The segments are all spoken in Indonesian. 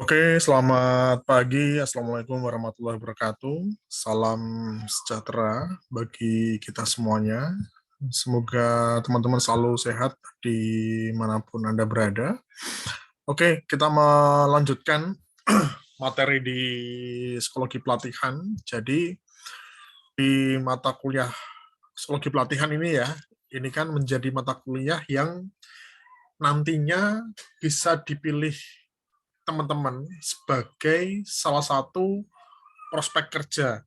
Oke, selamat pagi. Assalamualaikum warahmatullahi wabarakatuh. Salam sejahtera bagi kita semuanya. Semoga teman-teman selalu sehat dimanapun Anda berada. Oke, kita melanjutkan materi di psikologi pelatihan. Jadi, di mata kuliah psikologi pelatihan ini ya, ini kan menjadi mata kuliah yang nantinya bisa dipilih teman-teman sebagai salah satu prospek kerja.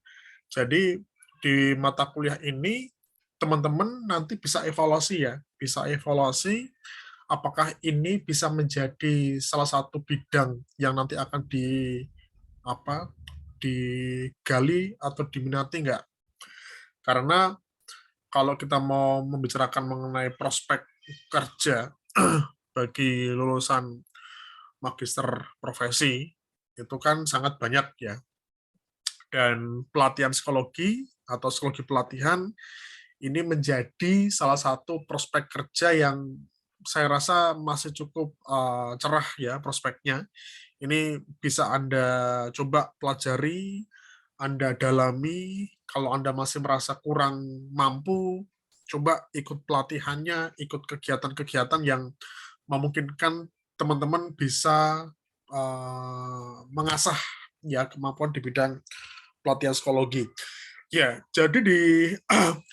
Jadi di mata kuliah ini teman-teman nanti bisa evaluasi ya, bisa evaluasi apakah ini bisa menjadi salah satu bidang yang nanti akan apa digali atau diminati enggak. Karena kalau kita mau membicarakan mengenai prospek kerja bagi lulusan magister profesi itu kan sangat banyak ya. Dan pelatihan psikologi atau psikologi pelatihan ini menjadi salah satu prospek kerja yang saya rasa masih cukup cerah ya prospeknya. Ini bisa Anda coba pelajari, Anda dalami. Kalau Anda masih merasa kurang mampu, coba ikut pelatihannya, ikut kegiatan-kegiatan yang memungkinkan teman-teman bisa mengasah ya kemampuan di bidang pelatihan psikologi. Ya, jadi di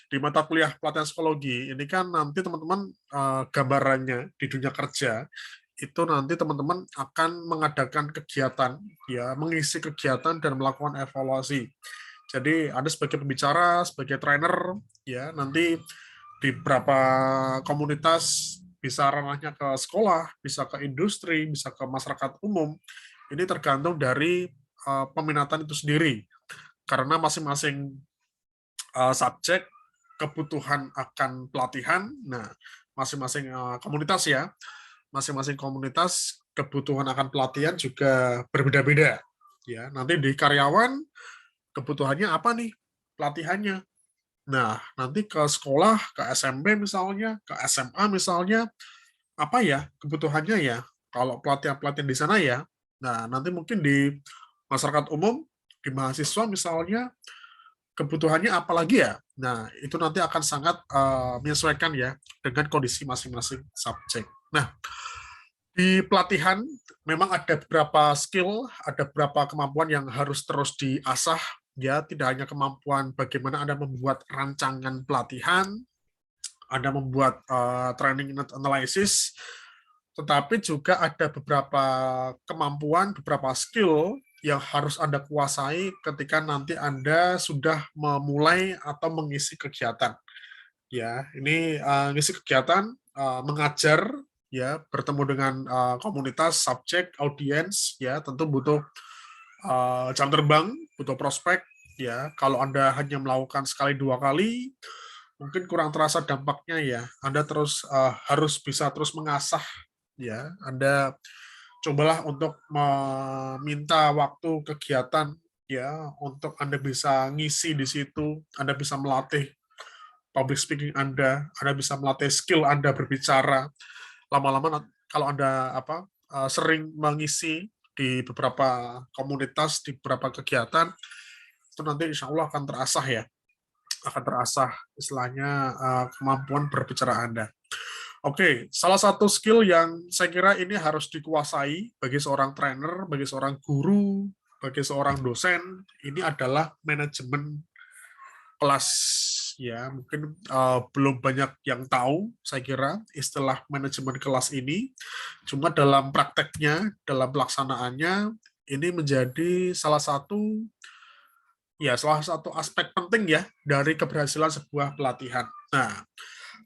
di mata kuliah pelatihan psikologi ini kan nanti teman-teman gambarannya di dunia kerja itu nanti teman-teman akan mengadakan kegiatan, ya, mengisi kegiatan dan melakukan evaluasi. Jadi Anda sebagai pembicara, sebagai trainer, ya nanti di beberapa komunitas bisa ranahnya ke sekolah, bisa ke industri, bisa ke masyarakat umum. Ini tergantung dari peminatan itu sendiri. Karena masing-masing subjek kebutuhan akan pelatihan. Nah, masing-masing komunitas ya, masing-masing komunitas kebutuhan akan pelatihan juga berbeda-beda. Ya, nanti di karyawan kebutuhannya apa nih pelatihannya. Nah, nanti ke sekolah, ke SMP misalnya, ke SMA misalnya, apa ya kebutuhannya ya? Kalau pelatihan-pelatihan di sana ya. Nah, nanti mungkin di masyarakat umum, di mahasiswa misalnya, kebutuhannya apa lagi ya? Nah, itu nanti akan sangat menyesuaikan ya dengan kondisi masing-masing subjek. Nah, di pelatihan memang ada beberapa skill, ada beberapa kemampuan yang harus terus diasah ya, tidak hanya kemampuan bagaimana Anda membuat rancangan pelatihan, Anda membuat training analysis, tetapi juga ada beberapa kemampuan, beberapa skill yang harus Anda kuasai ketika nanti Anda sudah memulai atau mengisi kegiatan. Ya, ini ngisi kegiatan, mengajar, ya, bertemu dengan komunitas, subjek, audiens, ya, tentu butuh jam terbang, butuh prospek, ya. Kalau Anda hanya melakukan sekali dua kali, mungkin kurang terasa dampaknya ya. Anda terus harus bisa terus mengasah, ya. Anda cobalah untuk meminta waktu kegiatan ya untuk Anda bisa ngisi di situ, Anda bisa melatih public speaking Anda bisa melatih skill Anda berbicara. Lama-lama kalau Anda sering mengisi di beberapa komunitas, di beberapa kegiatan, itu nanti insya Allah akan terasah ya, akan terasah istilahnya kemampuan berbicara Anda. Oke, salah satu skill yang saya kira ini harus dikuasai bagi seorang trainer, bagi seorang guru, bagi seorang dosen, ini adalah manajemen kelas ya. Mungkin belum banyak yang tahu, saya kira istilah manajemen kelas ini. Cuma dalam prakteknya, dalam pelaksanaannya, ini menjadi salah satu aspek penting ya dari keberhasilan sebuah pelatihan. Nah,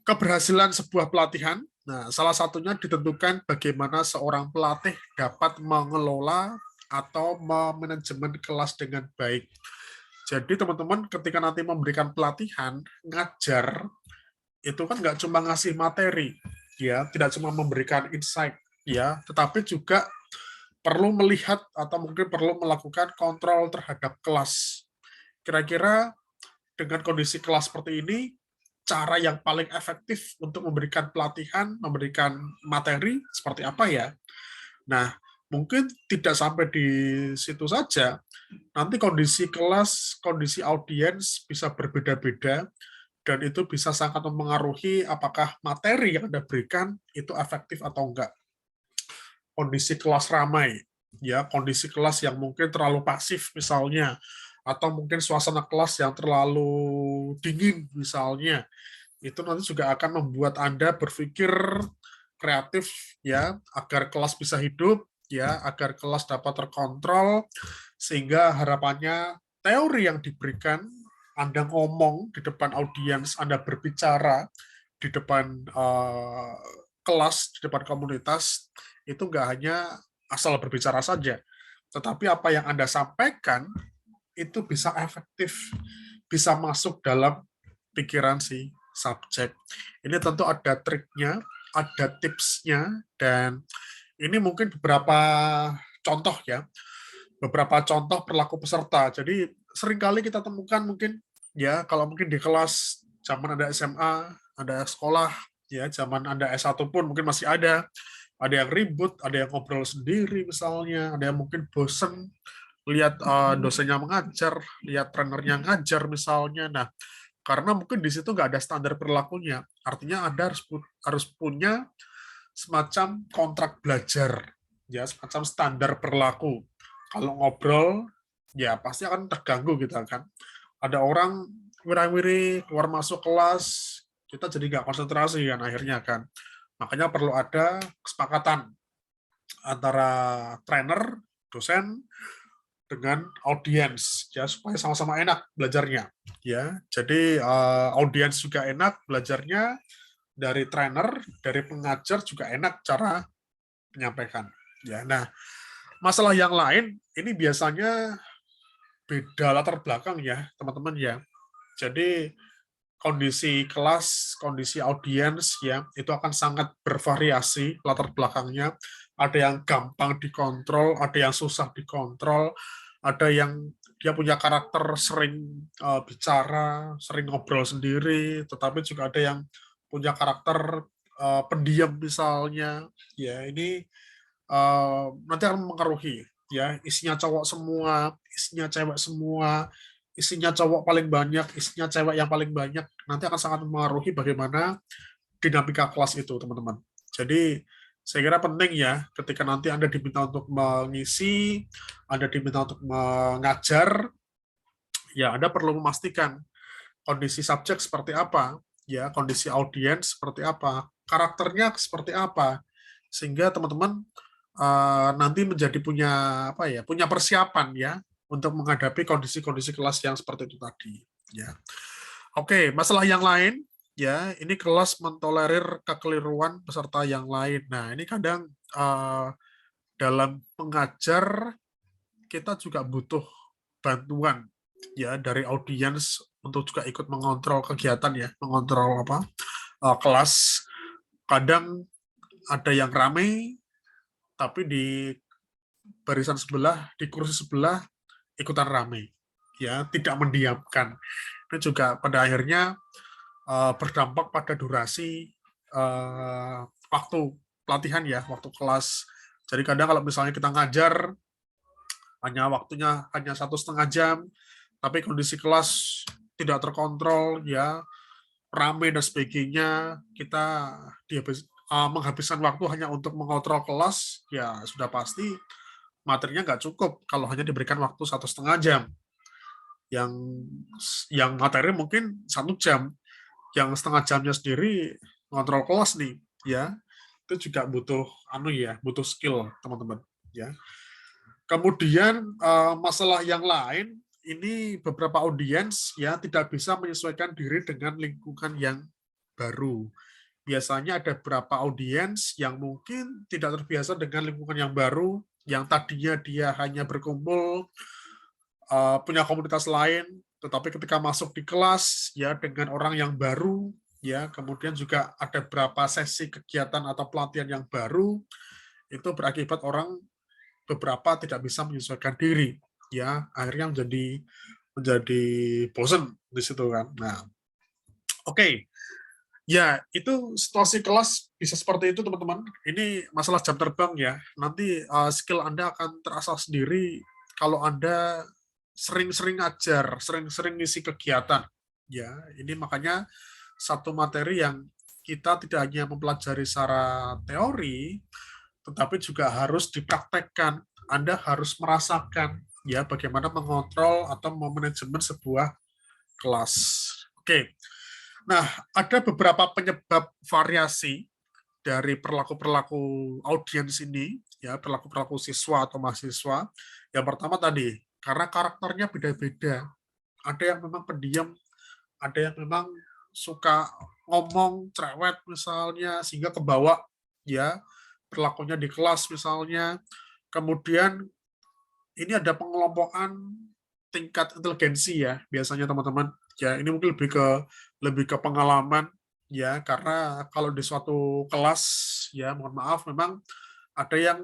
keberhasilan sebuah pelatihan, nah salah satunya ditentukan bagaimana seorang pelatih dapat mengelola atau memanajemen kelas dengan baik. Jadi teman-teman ketika nanti memberikan pelatihan, ngajar, itu kan nggak cuma ngasih materi, ya, tidak cuma memberikan insight, ya, tetapi juga perlu melihat atau mungkin perlu melakukan kontrol terhadap kelas. Kira-kira dengan kondisi kelas seperti ini, cara yang paling efektif untuk memberikan pelatihan, memberikan materi seperti apa ya? Nah, Mungkin tidak sampai di situ saja, nanti kondisi kelas, kondisi audiens bisa berbeda-beda, dan itu bisa sangat mempengaruhi apakah materi yang Anda berikan itu efektif atau enggak. Kondisi kelas ramai, ya, kondisi kelas yang mungkin terlalu pasif misalnya, atau mungkin suasana kelas yang terlalu dingin misalnya, itu nanti juga akan membuat Anda berpikir kreatif, ya, agar kelas bisa hidup, ya, agar kelas dapat terkontrol, sehingga harapannya teori yang diberikan, Anda ngomong di depan audiens, Anda berbicara di depan kelas, di depan komunitas, itu nggak hanya asal berbicara saja, tetapi apa yang Anda sampaikan itu bisa efektif, bisa masuk dalam pikiran si subjek. Ini tentu ada triknya, ada tipsnya, dan ini mungkin beberapa contoh ya, beberapa contoh perilaku peserta. Jadi seringkali kita temukan mungkin ya, kalau mungkin di kelas zaman Anda SMA, Anda sekolah, ya zaman Anda S1 pun mungkin masih ada yang ribut, ada yang ngobrol sendiri misalnya, ada yang mungkin bosen lihat dosennya mengajar, lihat trainernya ngajar misalnya. Nah, karena mungkin di situ nggak ada standar perilakunya, artinya Anda harus punya semacam kontrak belajar, ya, semacam standar perilaku. Kalau ngobrol, ya pasti akan terganggu kita kan. Ada orang wira-wiri keluar masuk kelas, kita jadi nggak konsentrasi kan akhirnya kan. Makanya perlu ada kesepakatan antara trainer, dosen, dengan audiens, ya, supaya sama-sama enak belajarnya, ya. Jadi audiens juga enak belajarnya, dari trainer, dari pengajar juga enak cara menyampaikan, ya. Nah, masalah yang lain ini biasanya beda latar belakang ya teman-teman ya. Jadi kondisi kelas, kondisi audiens ya, itu akan sangat bervariasi latar belakangnya. Ada yang gampang dikontrol, ada yang susah dikontrol, ada yang dia punya karakter sering bicara, sering ngobrol sendiri, tetapi juga ada yang punya karakter pendiam misalnya. Ya, ini nanti akan mempengaruhi ya, isinya cowok semua, isinya cewek semua, isinya cowok paling banyak, isinya cewek yang paling banyak, nanti akan sangat mempengaruhi bagaimana dinamika kelas itu, teman-teman. Jadi saya kira penting ya, ketika nanti Anda diminta untuk mengisi, Anda diminta untuk mengajar, ya Anda perlu memastikan kondisi subjek seperti apa, ya, kondisi audiens seperti apa, karakternya seperti apa, sehingga teman-teman nanti menjadi punya apa ya, punya persiapan ya untuk menghadapi kondisi-kondisi kelas yang seperti itu tadi, ya. Oke, masalah yang lain ya, ini kelas mentolerir kekeliruan peserta yang lain. Nah, ini kadang dalam mengajar kita juga butuh bantuan ya dari audiens untuk juga ikut mengontrol kegiatan ya, mengontrol apa kelas. Kadang ada yang ramai, tapi di barisan sebelah, di kursi sebelah ikutan ramai, ya, tidak mendiamkan. Ini juga pada akhirnya berdampak pada durasi waktu pelatihan ya, waktu kelas. Jadi kadang kalau misalnya kita ngajar hanya waktunya hanya 1,5 jam, tapi kondisi kelas tidak terkontrol ya, ramai dan sebagainya, kita menghabiskan waktu hanya untuk mengontrol kelas, ya sudah pasti materinya nggak cukup kalau hanya diberikan waktu 1,5 jam. Yang materi mungkin 1 jam, yang setengah jamnya sendiri ngontrol kelas nih, ya itu juga butuh butuh skill teman-teman, ya. Kemudian masalah yang lain, ini beberapa audiens ya tidak bisa menyesuaikan diri dengan lingkungan yang baru. Biasanya ada beberapa audiens yang mungkin tidak terbiasa dengan lingkungan yang baru, yang tadinya dia hanya berkumpul punya komunitas lain, tetapi ketika masuk di kelas ya dengan orang yang baru, ya kemudian juga ada beberapa sesi kegiatan atau pelatihan yang baru, itu berakibat orang beberapa tidak bisa menyesuaikan diri, ya akhirnya menjadi bosen di situ kan. Nah, oke. Ya, itu situasi kelas bisa seperti itu, teman-teman. Ini masalah jam terbang ya. Nanti skill Anda akan terasa sendiri kalau Anda sering-sering ngajar, sering-sering ngisi kegiatan. Ya, ini makanya satu materi yang kita tidak hanya mempelajari secara teori, tetapi juga harus dipraktekkan. Anda harus merasakan ya bagaimana mengontrol atau memanajemen sebuah kelas. Oke. Nah, ada beberapa penyebab variasi dari perilaku-perilaku audiens ini, ya perilaku-perilaku siswa atau mahasiswa. Yang pertama tadi, karena karakternya beda-beda. Ada yang memang pendiam, ada yang memang suka ngomong cerewet misalnya, sehingga kebawa ya perilakunya di kelas misalnya. Kemudian ini ada pengelompokan tingkat inteligensi ya biasanya teman-teman. Ya ini mungkin lebih ke pengalaman ya, karena kalau di suatu kelas ya mohon maaf memang ada yang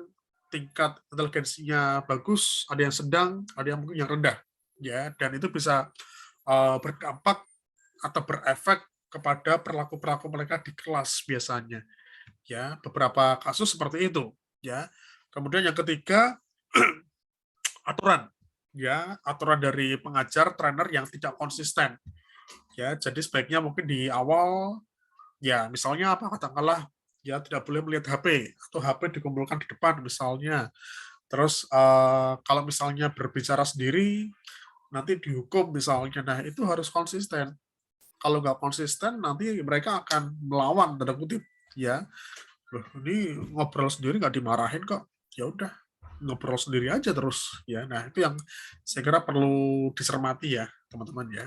tingkat inteligensinya bagus, ada yang sedang, ada yang mungkin yang rendah ya, dan itu bisa berdampak atau berefek kepada perilaku-perilaku mereka di kelas biasanya ya, beberapa kasus seperti itu ya. Kemudian yang ketiga, aturan ya, aturan dari pengajar trainer yang tidak konsisten ya, jadi sebaiknya mungkin di awal ya misalnya apa, katakanlah ya tidak boleh melihat HP atau HP dikumpulkan di depan misalnya. Terus kalau misalnya berbicara sendiri nanti dihukum misalnya. Nah itu harus konsisten. Kalau nggak konsisten nanti mereka akan melawan tanda kutip ya. Loh, ini ngobrol sendiri nggak dimarahin kok. Ya udah ngobrol sendiri aja terus ya. Nah itu yang saya kira perlu dicermati ya teman-teman ya.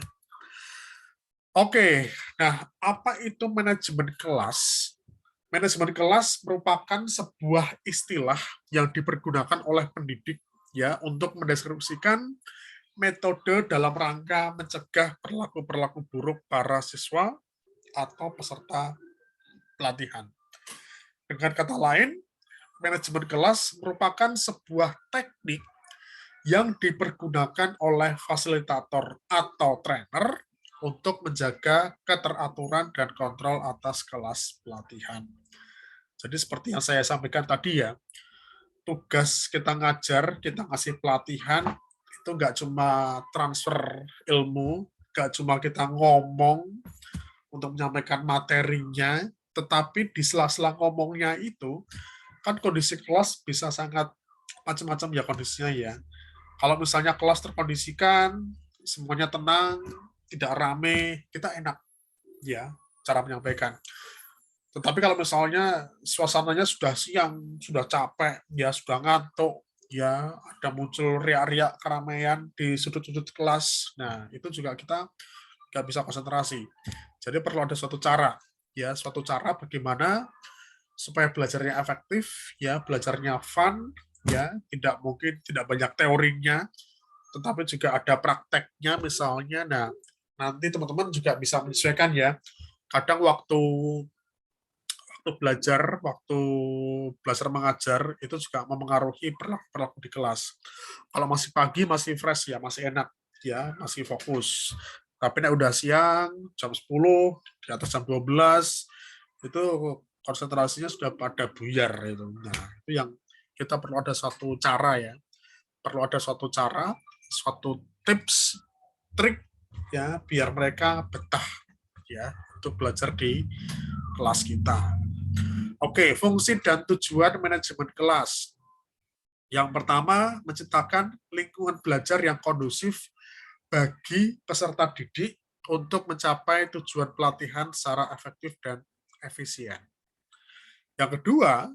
Oke, nah apa itu manajemen kelas? Manajemen kelas merupakan sebuah istilah yang dipergunakan oleh pendidik ya untuk mendeskripsikan metode dalam rangka mencegah perilaku-perilaku buruk para siswa atau peserta pelatihan. Dengan kata lain, manajemen kelas merupakan sebuah teknik yang dipergunakan oleh fasilitator atau trainer untuk menjaga keteraturan dan kontrol atas kelas pelatihan. Jadi seperti yang saya sampaikan tadi ya, tugas kita ngajar, kita ngasih pelatihan, itu nggak cuma transfer ilmu, nggak cuma kita ngomong untuk menyampaikan materinya, tetapi di sela-sela ngomongnya itu, kan kondisi kelas bisa sangat macam-macam ya kondisinya ya. Kalau misalnya kelas terkondisikan, semuanya tenang, tidak rame, kita enak ya cara menyampaikan. Tetapi kalau misalnya suasananya sudah siang, sudah capek, ya sudah ngantuk, ya ada muncul riak-riak keramaian di sudut-sudut kelas, nah itu juga kita nggak bisa konsentrasi. Jadi perlu ada suatu cara, ya suatu cara bagaimana supaya belajarnya efektif, ya belajarnya fun, ya tidak banyak teorinya, tetapi juga ada prakteknya misalnya. Nah nanti teman-teman juga bisa menyesuaikan ya. Kadang waktu belajar mengajar itu juga memengaruhi perilaku di kelas. Kalau masih pagi masih fresh ya, masih enak ya, masih fokus. Tapi nek udah siang, jam 10, di atas jam 12, itu konsentrasinya sudah pada buyar itu. Nah, itu yang kita perlu ada suatu cara ya. Perlu ada suatu cara, suatu tips, trik ya biar mereka betah ya untuk belajar di kelas kita. Oke, fungsi dan tujuan manajemen kelas. Yang pertama, menciptakan lingkungan belajar yang kondusif bagi peserta didik untuk mencapai tujuan pelatihan secara efektif dan efisien. Yang kedua,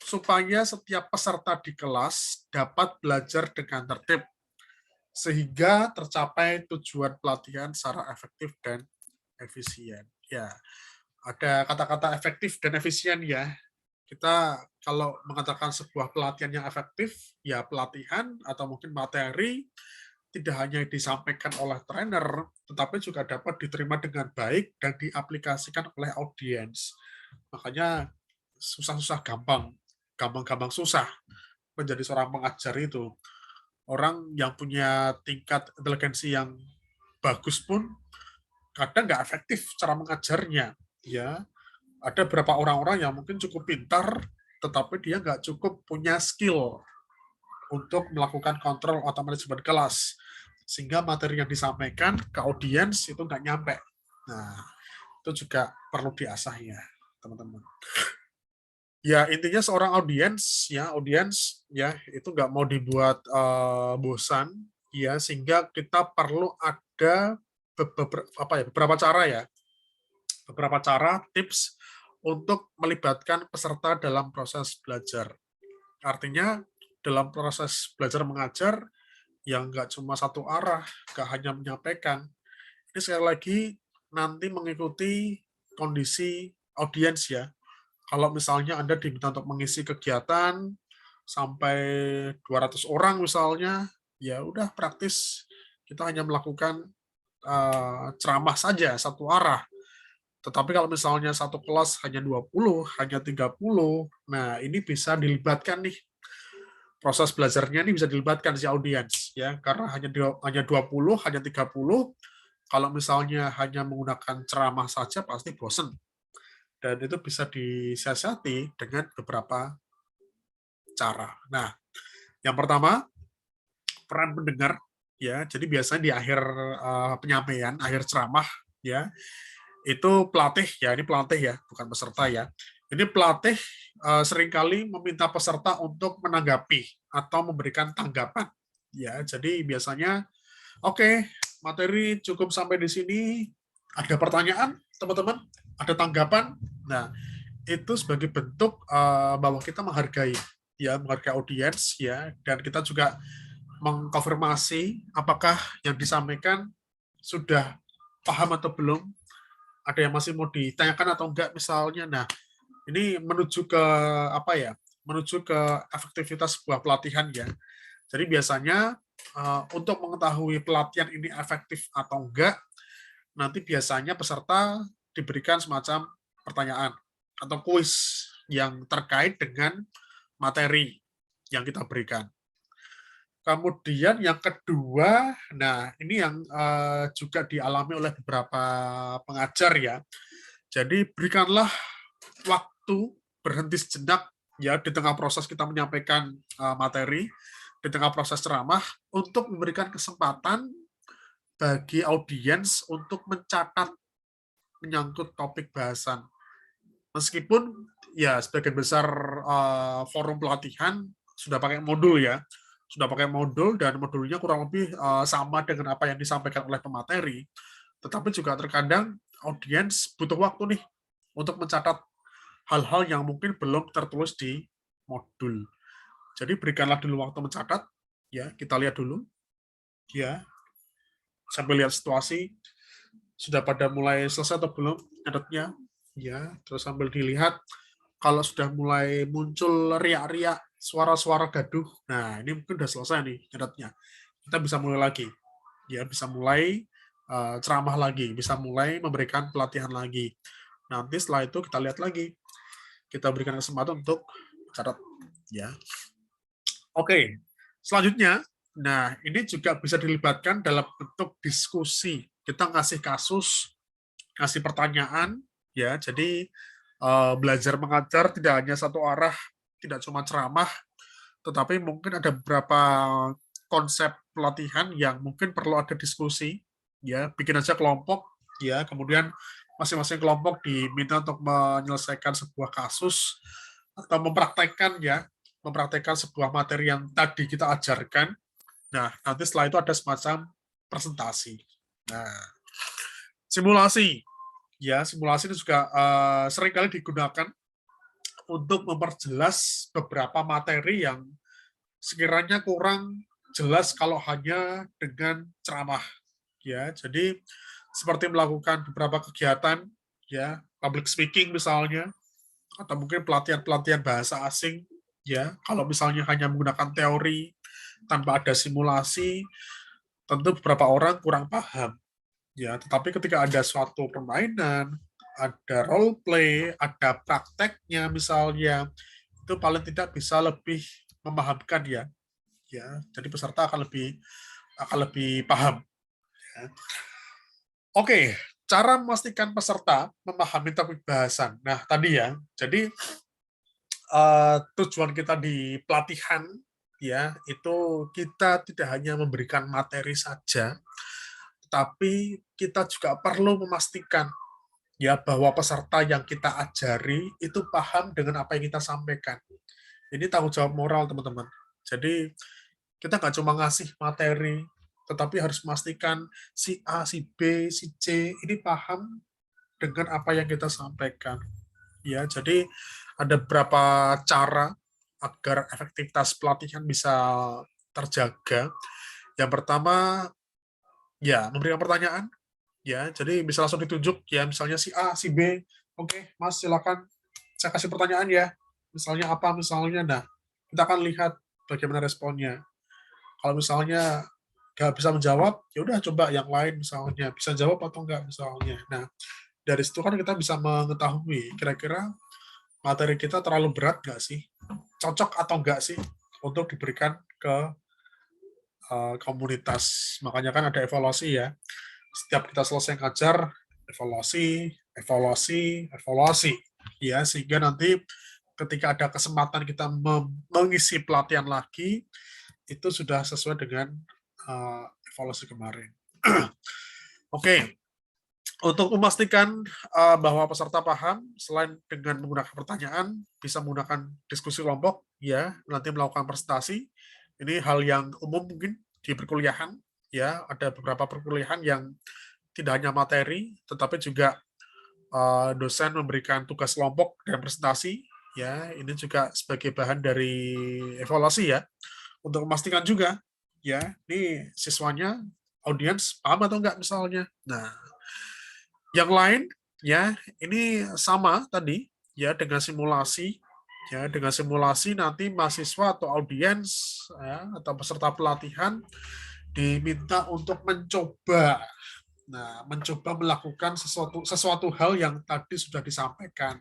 supaya setiap peserta di kelas dapat belajar dengan tertib sehingga tercapai tujuan pelatihan secara efektif dan efisien. Ya, ada kata-kata efektif dan efisien ya. Kita kalau mengatakan sebuah pelatihan yang efektif, ya pelatihan atau mungkin materi tidak hanya disampaikan oleh trainer, tetapi juga dapat diterima dengan baik dan diaplikasikan oleh audiens. Makanya susah-susah gampang, gampang-gampang susah menjadi seorang pengajar itu. Orang yang punya tingkat inteligensi yang bagus pun kadang nggak efektif cara mengajarnya. ya ada beberapa orang-orang yang mungkin cukup pintar, tetapi dia nggak cukup punya skill untuk melakukan kontrol otomatis kelas, sehingga materi yang disampaikan ke audiens itu nggak nyampe. Nah, itu juga perlu diasah ya, teman-teman. Ya, intinya seorang audiens ya itu nggak mau dibuat bosan, ya sehingga kita perlu ada beberapa cara ya, beberapa cara, tips untuk melibatkan peserta dalam proses belajar. Artinya dalam proses belajar mengajar yang nggak cuma satu arah, nggak hanya menyampaikan. Ini sekali lagi nanti mengikuti kondisi audiens ya. Kalau misalnya Anda diminta untuk mengisi kegiatan sampai 200 orang misalnya, ya udah praktis kita hanya melakukan ceramah saja satu arah. Tetapi kalau misalnya satu kelas hanya 20, hanya 30, nah ini bisa dilibatkan nih, proses belajarnya ini bisa dilibatkan si audiens ya, karena hanya 20, hanya 30, kalau misalnya hanya menggunakan ceramah saja pasti bosen. Dan itu bisa disiasati dengan beberapa cara. Nah, yang pertama, peran pendengar ya. Jadi biasanya di akhir penyampaian, akhir ceramah ya, itu pelatih ya, ini pelatih ya, bukan peserta ya. Ini pelatih seringkali meminta peserta untuk menanggapi atau memberikan tanggapan. Ya, jadi biasanya oke, materi cukup sampai di sini. Ada pertanyaan, teman-teman? Ada tanggapan? Nah, itu sebagai bentuk bahwa kita menghargai ya, menghargai audiens ya, dan kita juga mengkonfirmasi apakah yang disampaikan sudah paham atau belum, ada yang masih mau ditanyakan atau enggak misalnya. Nah, ini menuju ke apa ya? Menuju ke efektivitas sebuah pelatihan ya. Jadi biasanya untuk mengetahui pelatihan ini efektif atau enggak, nanti biasanya peserta diberikan semacam pertanyaan atau kuis yang terkait dengan materi yang kita berikan. Kemudian yang kedua, nah ini yang juga dialami oleh beberapa pengajar ya. Jadi berikanlah waktu berhenti sejenak ya di tengah proses kita menyampaikan materi, di tengah proses ceramah untuk memberikan kesempatan bagi audiens untuk mencatat menyangkut topik bahasan. Meskipun ya sebagian besar forum pelatihan sudah pakai modul ya, sudah pakai modul dan modulnya kurang lebih sama dengan apa yang disampaikan oleh pemateri, tetapi juga terkadang audiens butuh waktu nih untuk mencatat hal-hal yang mungkin belum tertulis di modul. Jadi berikanlah dulu waktu mencatat, ya kita lihat dulu, ya sambil lihat situasi sudah pada mulai selesai atau belum nyatetnya, ya terus sambil dilihat kalau sudah mulai muncul riak-riak suara-suara gaduh, nah ini mungkin sudah selesai nih nyatetnya, kita bisa mulai lagi, ya bisa mulai ceramah lagi, bisa mulai memberikan pelatihan lagi. Nanti setelah itu kita lihat lagi, kita berikan kesempatan untuk catat, ya. Oke, selanjutnya, nah ini juga bisa dilibatkan dalam bentuk diskusi. Kita ngasih kasus, ngasih pertanyaan, ya. Jadi belajar mengajar tidak hanya satu arah, tidak cuma ceramah, tetapi mungkin ada beberapa konsep pelatihan yang mungkin perlu ada diskusi, ya. Bikin aja kelompok, ya. Kemudian masing-masing kelompok diminta untuk menyelesaikan sebuah kasus atau mempraktekkan ya, mempraktekkan sebuah materi yang tadi kita ajarkan. Nah, nanti setelah itu ada semacam presentasi. Nah, simulasi. Ya, simulasi itu juga seringkali digunakan untuk memperjelas beberapa materi yang sekiranya kurang jelas kalau hanya dengan ceramah. Ya, jadi seperti melakukan beberapa kegiatan, ya, public speaking misalnya, atau mungkin pelatihan-pelatihan bahasa asing, ya, kalau misalnya hanya menggunakan teori tanpa ada simulasi, tentu beberapa orang kurang paham, ya. Tetapi ketika ada suatu permainan, ada role play, ada prakteknya misalnya, itu paling tidak bisa lebih memahamkan ya. Jadi peserta akan lebih paham. Ya. Oke, Cara memastikan peserta memahami topik bahasan. Nah, tadi ya, jadi tujuan kita di pelatihan ya itu kita tidak hanya memberikan materi saja, tapi kita juga perlu memastikan ya bahwa peserta yang kita ajari itu paham dengan apa yang kita sampaikan. Ini tanggung jawab moral, teman-teman. Jadi kita nggak cuma ngasih materi, tetapi harus memastikan si A, si B, si C ini paham dengan apa yang kita sampaikan. Ya, jadi ada beberapa cara agar efektivitas pelatihan bisa terjaga. Yang pertama, ya memberikan pertanyaan. Ya, jadi bisa langsung ditunjuk ya, misalnya si A, si B. Oke, Mas, silakan saya kasih pertanyaan ya. Misalnya apa misalnya. Nah, kita akan lihat bagaimana responnya. Kalau misalnya nggak bisa menjawab, ya udah coba yang lain misalnya bisa jawab atau enggak misalnya. Nah, dari situ kan kita bisa mengetahui kira-kira materi kita terlalu berat nggak sih, cocok atau enggak sih untuk diberikan ke komunitas. Makanya kan ada evaluasi ya. Setiap kita selesai ngajar, evaluasi, evaluasi, evaluasi. Ya, sehingga nanti ketika ada kesempatan kita mengisi pelatihan lagi, itu sudah sesuai dengan evaluasi kemarin. Oke, untuk memastikan bahwa peserta paham, selain dengan menggunakan pertanyaan, bisa menggunakan diskusi kelompok, ya, nanti melakukan presentasi. Ini hal yang umum mungkin di perkuliahan, ya, ada beberapa perkuliahan yang tidak hanya materi, tetapi juga dosen memberikan tugas kelompok dan presentasi, ya, ini juga sebagai bahan dari evaluasi ya, untuk memastikan juga, ya, ini siswanya, audiens paham atau enggak misalnya. Nah, yang lain ya ini sama tadi ya dengan simulasi ya dengan simulasi nanti mahasiswa atau audiens ya, atau peserta pelatihan diminta untuk mencoba. Nah, mencoba melakukan sesuatu hal yang tadi sudah disampaikan.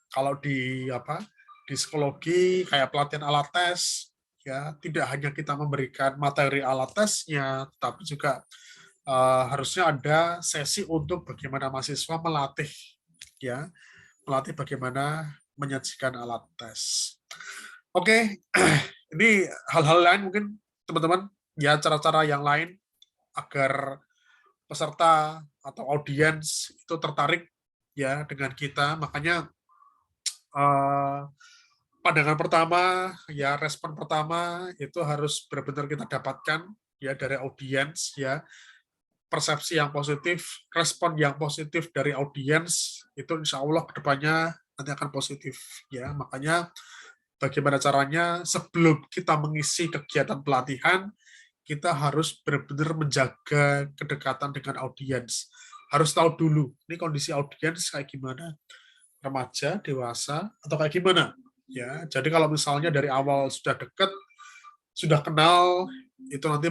Kalau di apa? Di psikologi kayak pelatihan alat tes ya, tidak hanya kita memberikan materi alat tesnya, tapi juga harusnya ada sesi untuk bagaimana mahasiswa melatih ya, melatih bagaimana menyajikan alat tes. Oke, ini hal-hal lain mungkin teman-teman ya cara-cara yang lain agar peserta atau audiens itu tertarik ya dengan kita. Makanya pandangan pertama ya respon pertama itu harus benar-benar kita dapatkan ya dari audiens ya, persepsi yang positif, respon yang positif dari audiens itu insya Allah kedepannya nanti akan positif ya. Makanya bagaimana caranya sebelum kita mengisi kegiatan pelatihan kita harus benar-benar menjaga kedekatan dengan audiens. Harus tahu dulu ini kondisi audiens kayak gimana, remaja, dewasa atau kayak gimana ya. Jadi kalau misalnya dari awal sudah dekat, sudah kenal, itu nanti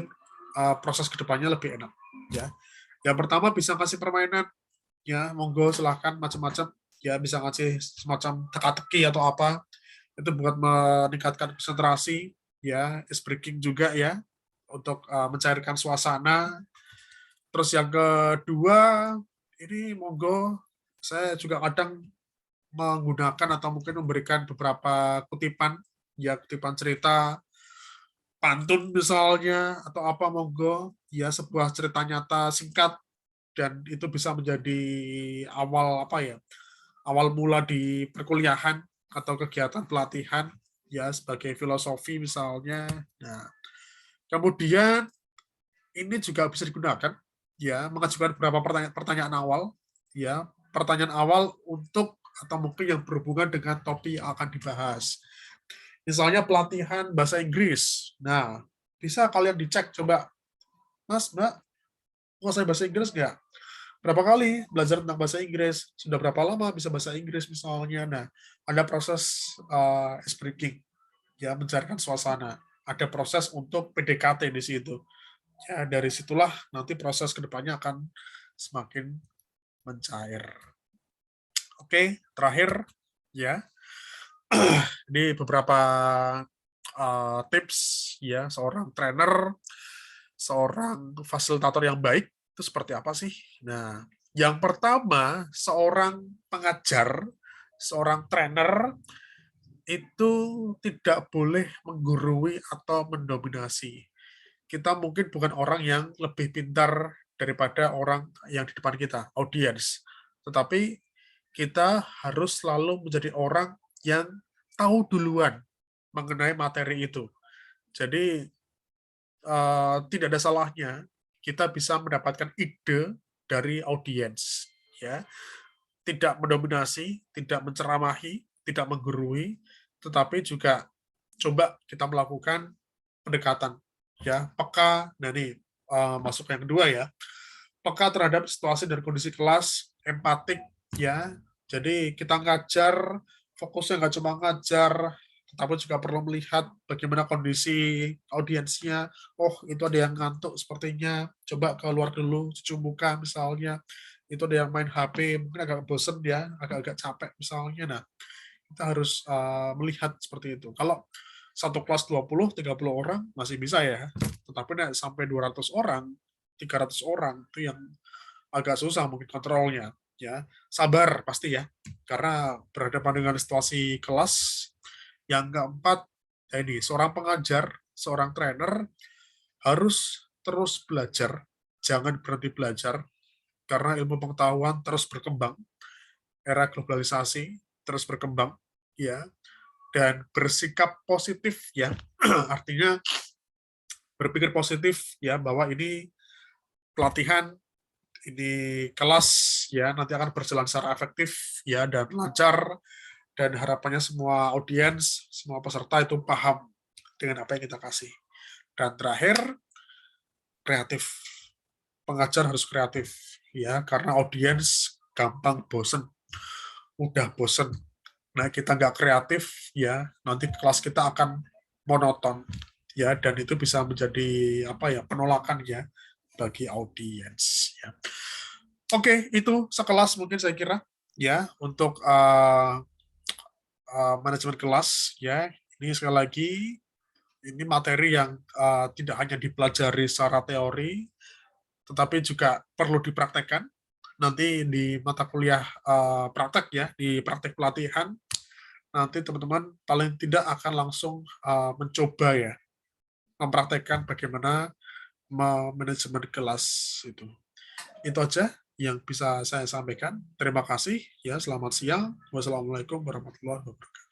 proses kedepannya lebih enak ya. Yang pertama bisa kasih permainan, ya monggo silahkan macam-macam, ya bisa ngasih semacam teka-teki atau apa, itu buat meningkatkan konsentrasi, ya ice breaking juga ya, untuk mencairkan suasana. Terus yang kedua, ini monggo saya juga kadang menggunakan atau mungkin memberikan beberapa kutipan, ya kutipan cerita, pantun misalnya, atau apa monggo, ya sebuah cerita nyata singkat dan itu bisa menjadi awal apa ya, awal mula di perkuliahan atau kegiatan pelatihan ya sebagai filosofi misalnya. Nah, kemudian ini juga bisa digunakan ya mengajukan beberapa pertanyaan awal ya, pertanyaan awal untuk atau mungkin yang berhubungan dengan topik yang akan dibahas. Misalnya pelatihan bahasa Inggris. Nah, bisa kalian dicek coba, Mas, Mbak, menguasai bahasa Inggris nggak? Berapa kali belajar tentang bahasa Inggris? Sudah berapa lama bisa bahasa Inggris misalnya? Nah, ada proses ice breaking, ya mencarikan suasana. Ada proses untuk PDKT di situ. Ya, dari situlah nanti proses kedepannya akan semakin mencair. Oke, terakhir ya, ini beberapa tips ya seorang trainer, seorang fasilitator yang baik itu seperti apa sih? Nah, Yang pertama, seorang pengajar, seorang trainer itu tidak boleh menggurui atau mendominasi. Kita mungkin bukan orang yang lebih pintar daripada orang yang di depan kita, audiens. Tetapi kita harus selalu menjadi orang yang tahu duluan mengenai materi itu. Jadi tidak ada salahnya kita bisa mendapatkan ide dari audiens, ya. Tidak mendominasi, tidak menceramahi, tidak menggurui, tetapi juga coba kita melakukan pendekatan, ya, peka. Nah, ini masuk yang kedua ya, peka terhadap situasi dan kondisi kelas, empatik, ya. Jadi kita ngajar, fokusnya nggak cuma ngajar, tapi juga perlu melihat bagaimana kondisi audiensnya. Oh, itu ada yang ngantuk sepertinya, coba keluar dulu, cuci muka misalnya. Itu ada yang main HP, mungkin agak bosen ya, agak-agak capek misalnya. Nah, kita harus melihat seperti itu. Kalau satu kelas 20, 30 orang masih bisa ya. Tetapi sampai 200 orang, 300 orang itu yang agak susah mungkin kontrolnya, ya. Sabar pasti ya. Karena berhadapan dengan situasi kelas. Yang keempat, ya ini seorang pengajar, seorang trainer harus terus belajar, jangan berhenti belajar karena ilmu pengetahuan terus berkembang, era globalisasi terus berkembang, ya, dan bersikap positif ya. Artinya berpikir positif ya, bahwa ini pelatihan, ini kelas ya nanti akan berjalan secara efektif ya dan lancar, dan harapannya semua audiens, semua peserta itu paham dengan apa yang kita kasih. Dan terakhir, kreatif. Pengajar harus kreatif ya, karena audiens gampang bosen, mudah bosen. Nah, kita nggak kreatif ya, nanti kelas kita akan monoton ya, dan itu bisa menjadi apa ya, penolakan ya bagi audiens ya. Oke, itu sekelas mungkin saya kira ya untuk manajemen kelas ya. Ini sekali lagi ini materi yang tidak hanya dipelajari secara teori, tetapi juga perlu dipraktekkan nanti di mata kuliah praktek ya, di praktek pelatihan. Nanti teman-teman paling tidak akan langsung mencoba ya, mempraktekkan bagaimana manajemen kelas itu. Itu aja yang bisa saya sampaikan. Terima kasih ya, selamat siang. Wassalamualaikum warahmatullahi wabarakatuh.